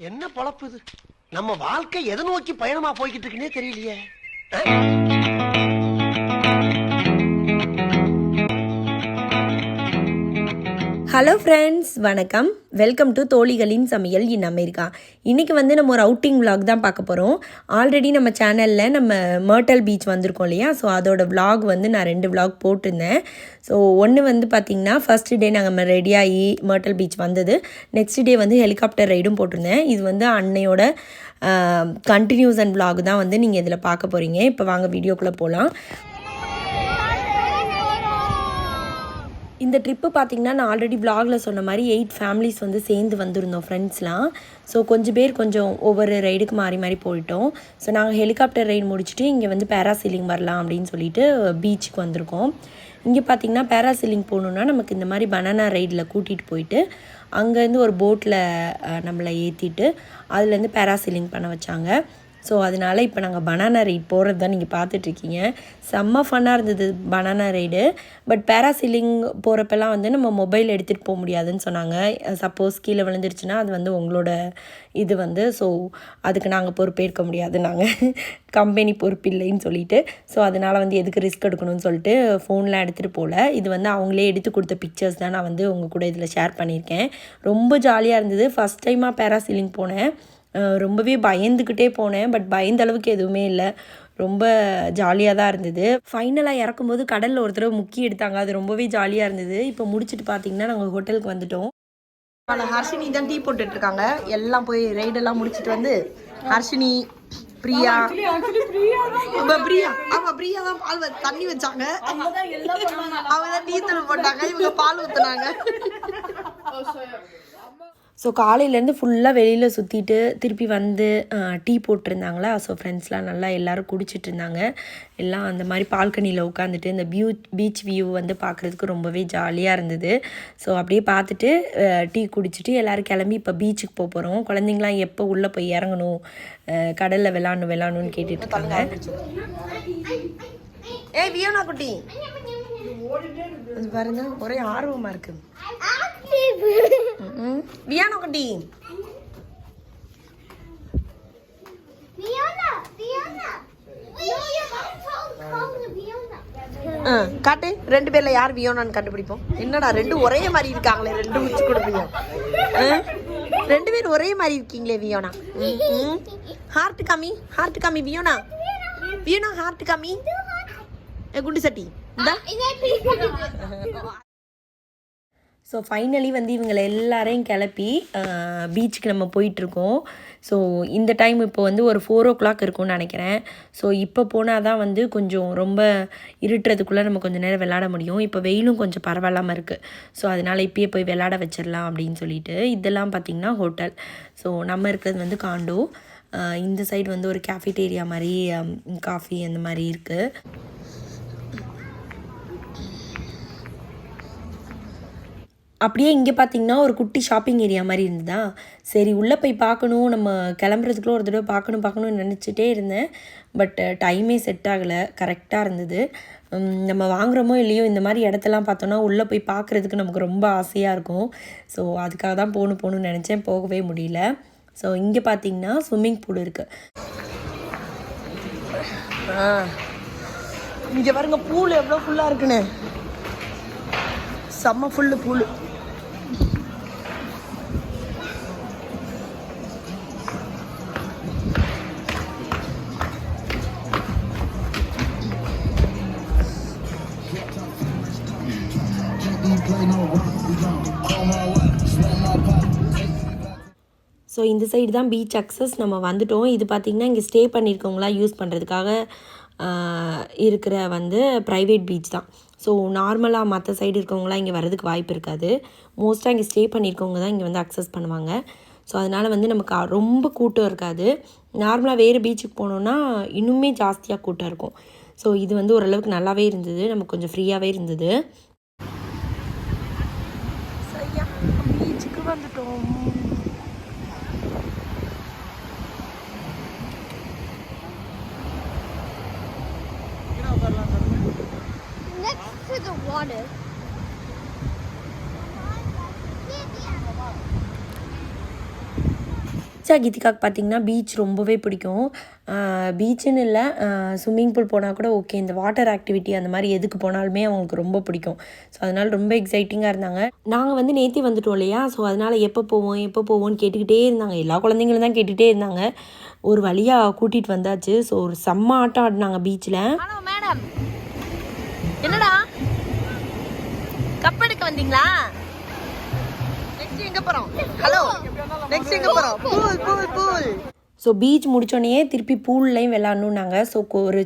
என்ன பொழப்பு இது? நம்ம வாழ்க்கை எதை நோக்கி பயணமா போய்கிட்டு இருக்குன்னே தெரியலையே. ஹலோ ஃப்ரெண்ட்ஸ், வணக்கம். வெல்கம் டு தோழிகளின் சமையல் இன் அமெரிக்கா. இன்றைக்கி வந்து நம்ம ஒரு அவுட்டிங் விலாக் தான் பார்க்க போகிறோம். ஆல்ரெடி நம்ம சேனலில் நம்ம மர்ட்டல் பீச் வந்திருக்கோம் இல்லையா, ஸோ அதோட விலாக் வந்து நான் 2 விலாக் போட்டிருந்தேன். ஸோ ஒன்று வந்து பார்த்திங்கன்னா ஃபஸ்ட்டு டே நாங்கள் ரெடியாகி மர்ட்டல் பீச் வந்தது. நெக்ஸ்ட் டே வந்து ஹெலிகாப்டர் ரைடும் போட்டிருந்தேன். இது வந்து அன்னையோட கண்டினியூஸ் அண்ட் விலாக் தான் வந்து நீங்கள் இதில் பார்க்க போகிறீங்க. இப்போ வாங்க வீடியோக்குள்ளே போகலாம். இந்த ட்ரிப்பு பார்த்திங்கன்னா நான் ஆல்ரெடி வ்ளாகில் சொன்ன மாதிரி 8 ஃபேமிலிஸ் வந்து சேர்ந்து வந்திருந்தோம் ஃப்ரெண்ட்ஸ்லாம். ஸோ கொஞ்சம் ஒவ்வொரு ரைடுக்கு மாறி மாறி போயிட்டோம். ஸோ நாங்கள் ஹெலிகாப்டர் ரைடு முடிச்சுட்டு இங்கே வந்து பேராசீலிங் வரலாம் அப்படின்னு சொல்லிட்டு பீச்சுக்கு வந்திருக்கோம். இங்கே பார்த்திங்கன்னா பேராசீலிங் போகணுன்னா நமக்கு இந்த மாதிரி பனானா ரைடில் கூட்டிகிட்டு போயிட்டு அங்கேருந்து ஒரு போட்டில் நம்மளை ஏற்றிட்டு அதுலேருந்து பேராசீலிங் பண்ண வச்சாங்க. ஸோ அதனால் இப்போ நாங்கள் பனானா ரைட் போகிறது தான் நீங்கள் பார்த்துட்ருக்கீங்க. செம்ம ஃபன்னாக இருந்தது பனானா ரைடு. பட் பேராசீலிங் போகிறப்பெல்லாம் வந்து நம்ம மொபைல் எடுத்துகிட்டு போக முடியாதுன்னு சொன்னாங்க. சப்போஸ் கீழே விழுந்துருச்சுன்னா அது வந்து உங்களோட இது வந்து, ஸோ அதுக்கு நாங்கள் பொறுப்பேற்க முடியாது, நாங்கள் கம்பெனி பொறுப்பு இல்லைன்னு சொல்லிட்டு. ஸோ அதனால் வந்து எதுக்கு ரிஸ்க் எடுக்கணும்னு சொல்லிட்டு ஃபோன்லாம் எடுத்துகிட்டு போகல. இது வந்து அவங்களே எடுத்து கொடுத்த பிக்சர்ஸ் தான் நான் வந்து உங்கள் கூட இதில் ஷேர் பண்ணியிருக்கேன். ரொம்ப ஜாலியாக இருந்தது. ஃபஸ்ட் டைமாக பேராசீலிங் போனேன். ரொம்பவே பயந்துக்கிட்டே போனேன். பட் பயந்த அளவுக்கு எதுவுமே இல்லை, ரொம்ப ஜாலியாக தான் இருந்தது. ஃபைனலாக இறக்கும்போது கடலில் ஒரு தடவை முக்கி எடுத்தாங்க, அது ரொம்பவே ஜாலியாக இருந்தது. இப்போ முடிச்சுட்டு பார்த்தீங்கன்னா நாங்கள் ஹோட்டலுக்கு வந்துட்டோம். ஹர்ஷினி தான் டீ போட்டுட்ருக்காங்க. எல்லாம் போய் ரைடெல்லாம் முடிச்சுட்டு வந்து ஹர்ஷினி, பிரியா, பிரியா ஆமாம், பிரியா தான் பால் தண்ணி வச்சாங்க, அவங்க தான் டீ தூள் போட்டாங்க, இவங்க பால் ஊற்றுனாங்க. ஸோ காலையிலேருந்து ஃபுல்லாக வெளியில் சுற்றிட்டு திருப்பி வந்து டீ போட்டிருந்தாங்களா. ஸோ ஃப்ரெண்ட்ஸ்லாம் நல்லா எல்லோரும் குடிச்சிட்டு இருந்தாங்க. எல்லாம் அந்த மாதிரி பால்கனியில் உட்காந்துட்டு இந்த பீச் வியூ வந்து பார்க்குறதுக்கு ரொம்பவே ஜாலியாக இருந்தது. ஸோ அப்படியே பார்த்துட்டு டீ குடிச்சிட்டு எல்லோரும் கிளம்பி இப்போ பீச்சுக்கு போக போகிறோம். குழந்தைங்களாம் எப்போ உள்ளே போய் இறங்கணும், கடலில் விளாடணும்னு கேட்டுட்டு இருக்காங்க. ஏய் வியோனா குட்டி பாருங்க, ஒரே ஆர்வமாக இருக்குது. வியானா குட்டி காட்டு, 2 பேர்ல யார் வியோனான்னு கண்டுபிடிப்போம். என்னடா 2 ஒரே மாதிரி இருக்காங்களே, 2 உச்சி கொடுப்பீங்க. 2 பேர் ஒரே மாதிரி இருக்கீங்களே வியோனா. ஹார்ட் காமி வியோனா, வியோனா ஹார்ட் காமி. குண்டு சட்டி. ஸோ ஃபைனலி வந்து இவங்களை எல்லாரையும் கிளப்பி பீச்சுக்கு நம்ம போயிட்டுருக்கோம். ஸோ இந்த டைம் இப்போ வந்து ஒரு 4 o'clock இருக்கும்னு நினைக்கிறேன். ஸோ இப்போ போனால் தான் வந்து கொஞ்சம் ரொம்ப இருட்டுறதுக்குள்ளே நம்ம கொஞ்சம் நேரம் விளையாட முடியும். இப்போ வெயிலும் கொஞ்சம் பரவாயில்லாமல் இருக்குது. ஸோ அதனால் இப்பயே போய் விளையாட வச்சிடலாம் அப்படின்னு சொல்லிட்டு. இதெல்லாம் பார்த்திங்கன்னா ஹோட்டல். ஸோ நம்ம இருக்கிறது வந்து காண்டோ. இந்த சைடு வந்து ஒரு கேஃபிடேரியா மாதிரி காஃபி அந்த மாதிரி இருக்குது. அப்படியே இங்கே பார்த்திங்கன்னா ஒரு குட்டி ஷாப்பிங் ஏரியா மாதிரி இருந்ததா. சரி உள்ளே போய் பார்க்கணும், நம்ம கிளம்புறதுக்குள்ளே ஒரு தடவை பார்க்கணும்னு நினச்சிட்டே இருந்தேன். பட் டைமே செட் ஆகலை, கரெக்டாக இருந்தது. நம்ம வாங்குகிறோமோ இல்லையோ இந்த மாதிரி இடத்தெல்லாம் பார்த்தோன்னா உள்ளே போய் பார்க்குறதுக்கு நமக்கு ரொம்ப ஆசையாக இருக்கும். ஸோ அதுக்காக தான் போகணும்னு நினச்சேன், போகவே முடியல. ஸோ இங்கே பார்த்திங்கன்னா ஸ்விம்மிங் பூல் இருக்குது. இங்கே பாருங்க பூல் எவ்வளோ ஃபுல்லாக இருக்குன்னு, செம்ம ஃபுல்லு பூல். ஸோ இந்த சைடு தான் பீச் அக்சஸ். நம்ம வந்துட்டோம். இது பார்த்திங்கன்னா இங்கே ஸ்டே பண்ணியிருக்கவங்களாம் யூஸ் பண்ணுறதுக்காக இருக்கிற வந்து ப்ரைவேட் பீச் தான். ஸோ நார்மலாக மற்ற சைடு இருக்கவங்களாம் இங்கே வர்றதுக்கு வாய்ப்பு இருக்காது. மோஸ்ட்டாக இங்கே ஸ்டே பண்ணியிருக்கவங்க தான் இங்கே வந்து அக்சஸ் பண்ணுவாங்க. ஸோ அதனால் வந்து நமக்கு ரொம்ப கூட்டம் இருக்காது. நார்மலாக வேறு பீச்சுக்கு போனோன்னா இன்னுமே ஜாஸ்தியாக கூட்டம் இருக்கும். ஸோ இது வந்து ஓரளவுக்கு நல்லாவே இருந்தது, நமக்கு கொஞ்சம் ஃப்ரீயாகவே இருந்தது. சரியா பீச்சுக்கு வந்துட்டோம். To the water. கீதிகாக்கு பார்த்திங்கன்னா பீச் ரொம்பவே பிடிக்கும். பீச்சுன்னு இல்லை, ஸ்விம்மிங் பூல் போனால் கூட ஓகே, இந்த வாட்டர் ஆக்டிவிட்டி அந்த மாதிரி எதுக்கு போனாலுமே அவங்களுக்கு ரொம்ப பிடிக்கும். ஸோ அதனால் ரொம்ப எக்ஸைட்டிங்காக இருந்தாங்க. நாங்கள் வந்து நேற்று வந்துட்டோம் இல்லையா, ஸோ அதனால் எப்போ போவோம்னு கேட்டுக்கிட்டே இருந்தாங்க. எல்லா குழந்தைங்களும் தான் கேட்டுகிட்டே இருந்தாங்க. ஒரு வழியாக கூட்டிகிட்டு வந்தாச்சு. ஸோ ஒரு செம்ம ஆட்டம் ஆடினாங்க பீச்சில். ஹலோ மேடம், என்னடா கப் எடுக்க வந்தீங்களா? நெக்ஸ்ட் எங்க போறோம்? ஹலோ, நெக்ஸ்ட் எங்க போறோம்? பூல். ஸோ பீச் முடித்தோடனே திருப்பி பூல்லையும் விளாட்ணுன்னாங்க. ஸோ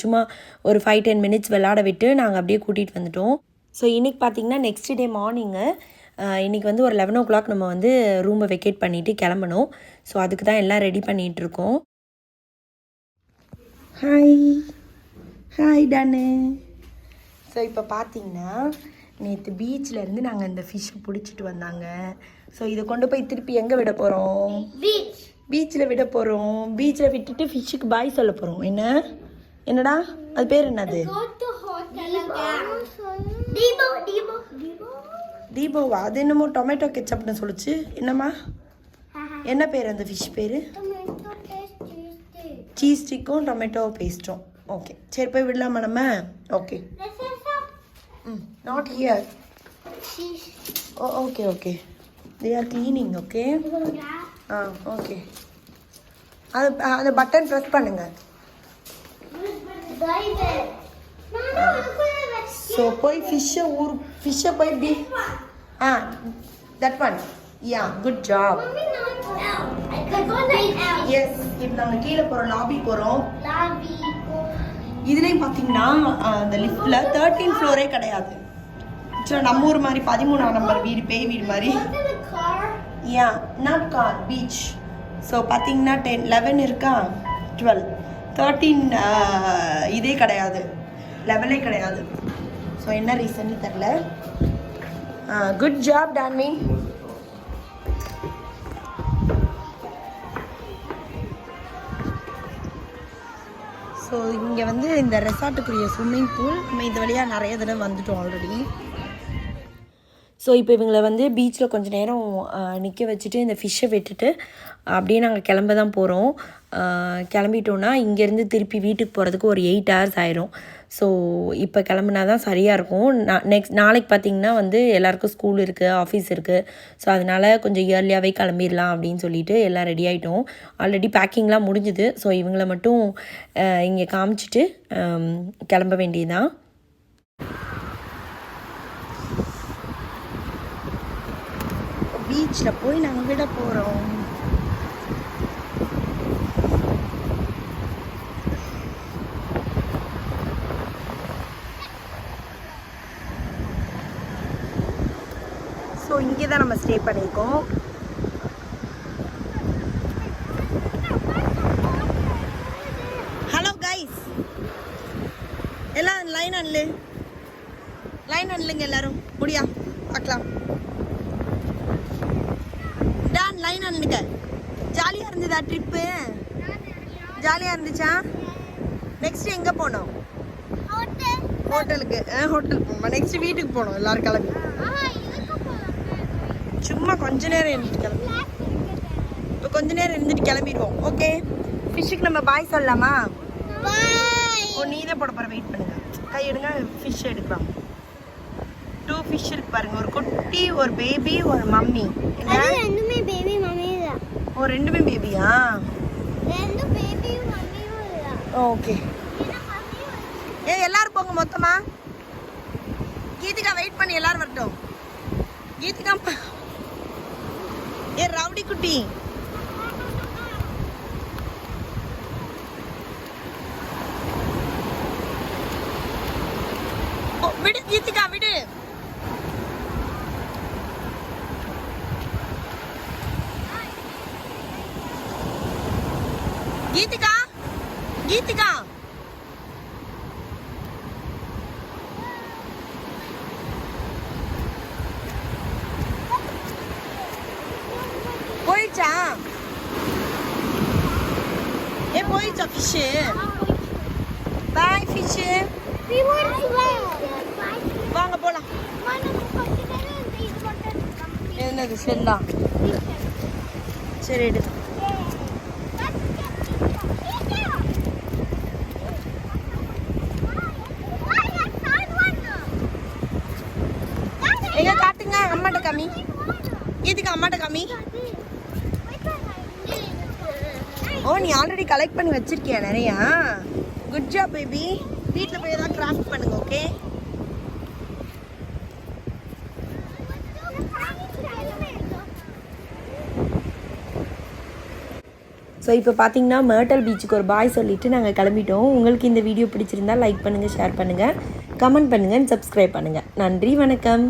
சும்மா ஒரு 5-10 மினிட்ஸ் விளாட விட்டு நாங்கள் அப்படியே கூட்டிகிட்டு வந்துட்டோம். ஸோ இன்றைக்கி பார்த்திங்கன்னா நெக்ஸ்ட் டே மார்னிங்கு இன்றைக்கி வந்து ஒரு 11 o'clock நம்ம வந்து ரூமை வெக்கேட் பண்ணிவிட்டு கிளம்பணும். ஸோ அதுக்கு தான் எல்லாம் ரெடி பண்ணிகிட்ருக்கோம். ஹாய் டானு. ஸோ இப்போ பார்த்திங்கன்னா நேற்று பீச்சிலேருந்து நாங்கள் இந்த ஃபிஷ்ஷை பிடிச்சிட்டு வந்தாங்க. ஸோ இதை கொண்டு போய் திருப்பி எங்கே விட போகிறோம்? பீச்சில் விட போகிறோம். பீச்சில் விட்டுட்டு ஃபிஷ்ஷுக்கு பாய் சொல்ல போகிறோம். என்னடா அது பேர் என்னது? தீபோவா? அது என்னமோ டொமேட்டோ கெச்சப்னு சொல்லிச்சு. என்னம்மா, என்ன பேர் அந்த ஃபிஷ் பேர்? சீஸ் ஸ்டிக்கும் டொமேட்டோ பேஸ்ட்டும். ஓகே, சரி போய் விடலாமா நம்ம? Okay. Not here. Oh, okay. They are cleaning, okay? Okay. அது பட்டன் ப்ரெஸ் பண்ணுங்க. ஸோ போய் ஃபிஷ்ஷை போய் that one. Good job. Yes, இப்போ நாங்கள் கீழே போகிறோம், லாபி போகிறோம். இதுலேயும் பார்த்தீங்கன்னா அந்த லிஃப்டில் 13th floor கிடையாது. நம்ம ஊர் மாதிரி 13ஆம் நம்பர் வீடு, பேய் வீடு மாதிரி. Not car, beach. ஸோ பார்த்தீங்கன்னா 10, 11 இருக்கா, 12, 13 இதே கிடையாது, லெவலே கிடையாது. ஸோ என்ன ரீசன்னு தெரில. Good job டான்வின். ஸோ இங்கே வந்து இந்த ரெசார்ட்டுக்குரிய ஸ்விம்மிங் பூல் நம்ம இது வழியாக நிறைய தடவை வந்துட்டோம் ஆல்ரெடி. ஸோ இப்போ இவங்களை வந்து பீச்சில் கொஞ்சம் நேரம் நிற்க வச்சுட்டு இந்த ஃபிஷ்ஷை விட்டுட்டு அப்படியே நாங்கள் கிளம்ப தான் போகிறோம். கிளம்பிட்டோன்னா இங்கேருந்து திருப்பி வீட்டுக்கு போகிறதுக்கு ஒரு 8 hours ஆயிரும். ஸோ இப்போ கிளம்புனா தான் சரியாக இருக்கும். நாளைக்கு பார்த்திங்கன்னா வந்து எல்லாேருக்கும் ஸ்கூல் இருக்குது, ஆஃபீஸ் இருக்குது. ஸோ அதனால் கொஞ்சம் இயர்லியாகவே கிளம்பிடலாம் அப்படின்னு சொல்லிட்டு எல்லாம் ரெடி ஆகிட்டோம். ஆல்ரெடி பேக்கிங்லாம் முடிஞ்சுது. ஸோ இவங்களை மட்டும் இங்கே காமிச்சிட்டு கிளம்ப வேண்டியதுதான். பீச்சில் போய் நாங்கள் விட போகிறோம். ஸோ இங்கே தான் நம்ம ஸ்டே பண்ணியிருக்கோம். ஹலோ கைஸ், எல்லாம் லைன் அண்ணுங்க எல்லாரும். முடியா பார்க்கலாம். டான் லைன் அண்ணுங்க. ஜாலியாக இருந்ததா ட்ரிப்பு? ஜாலியாக இருந்துச்சா? நெக்ஸ்ட் எங்கே போனோம்? ஹோட்டலுக்கு. ஹோட்டல் போகணும். நெக்ஸ்ட் வீட்டுக்கு போகணும். எல்லோரும் கிளம்பி சும்மா கொஞ்ச நேரம் இருந்துட்டு கிளம்பி. இப்போ கொஞ்ச நேரம் இருந்துட்டு கிளம்பிடுவோம். ஓகே, ஃபிஷ்ஷுக்கு நம்ம பாய் சொல்லலாமா? நீ தான் போட போகிற, வெயிட் பண்ணுங்க. கை எடுங்க, ஃபிஷ் எடுக்கலாம். 2 ஃபிஷ் இருக்கு பாருங்க. ஒரு குட்டி, ஒரு பேபி, ஒரு மம்மி. ரெண்டுமே பேபி மம்மி தான். ஓ, ரெண்டுமே பேபியா? ரெண்டு பேபியும் மம்மியும் இல்ல. ஓகே. எல்லாரும் போங்க மொத்தமா. கீதிகா வெயிட் பண்ணி எல்லாரும் வரட்டும். கீதிகா ரவுடி குட்டி. விடு கீதிகா, விடு. கீதிகா போயிடுச்சா? போயிடுச்சா ஃபிஷ்ஷு? பாய் ஃபிஷ்ஷு. வாங்க போலாம். என்னது செல்லா? சரி எடு. அம்மாட்ட காமி. கீதிகா அம்மாட்ட காமி. ஓ நீ ஆல்ரெடி கலெக்ட் பண்ணி வச்சிருக்கியா நிறையா? Good job baby. வீட்டில் போய் ஏதாவது கிராஃப்ட் பண்ணுங்க. ஓகே. ஸோ இப்போ பார்த்தீங்கன்னா மேர்டல் பீச்சுக்கு ஒரு பாய் சொல்லிவிட்டு நாங்கள் கிளம்பிட்டோம். உங்களுக்கு இந்த வீடியோ பிடிச்சிருந்தா லைக் பண்ணுங்கள், ஷேர் பண்ணுங்கள், கமெண்ட் பண்ணுங்கள், சப்ஸ்கிரைப் பண்ணுங்கள். நன்றி, வணக்கம்.